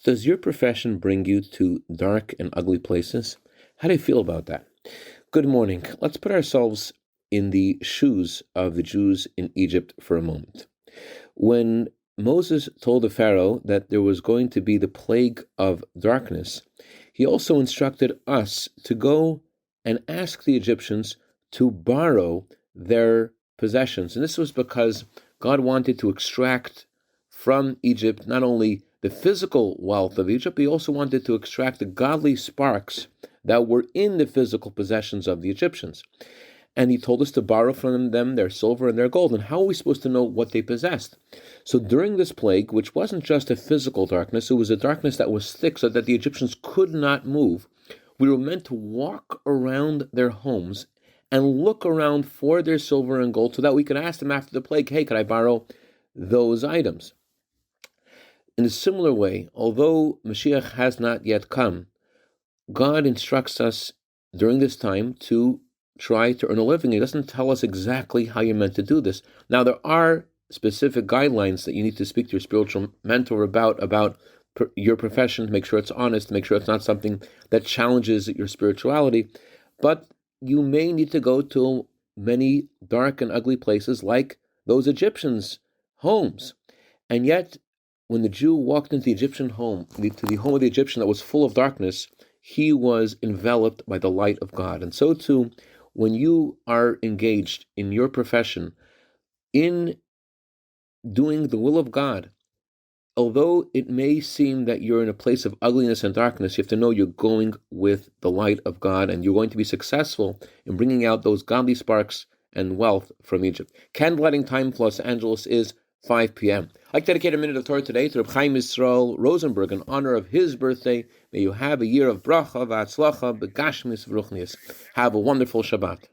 Does your profession bring you to dark and ugly places? How do you feel about that? Good morning. Let's put ourselves in the shoes of the Jews in Egypt for a moment. When Moses told the Pharaoh that there was going to be the plague of darkness, he also instructed us to go and ask the Egyptians to borrow their possessions. And this was because God wanted to extract from Egypt not only the physical wealth of Egypt, he also wanted to extract the godly sparks that were in the physical possessions of the Egyptians. And he told us to borrow from them their silver and their gold. And how are we supposed to know what they possessed? So during this plague, which wasn't just a physical darkness, it was a darkness that was thick so that the Egyptians could not move, we were meant to walk around their homes and look around for their silver and gold so that we could ask them after the plague, hey, could I borrow those items? In a similar way, although Mashiach has not yet come, God instructs us during this time to try to earn a living. He doesn't tell us exactly how you're meant to do this. Now, there are specific guidelines that you need to speak to your spiritual mentor about your profession, to make sure it's honest, to make sure it's not something that challenges your spirituality. But you may need to go to many dark and ugly places like those Egyptians' homes. And yet, when the Jew walked into the Egyptian home, to the home of the Egyptian that was full of darkness, he was enveloped by the light of God. And so too, when you are engaged in your profession, in doing the will of God, although it may seem that you're in a place of ugliness and darkness, you have to know you're going with the light of God, and you're going to be successful in bringing out those godly sparks and wealth from Egypt. Candlelighting time for Los Angeles is 5 p.m. I'd like to dedicate a minute of Torah today to Rabbi Yisrael Rosenberg in honor of his birthday. May you have a year of bracha v'atzlacha b'gashmis v'ruchnius. Have a wonderful Shabbat.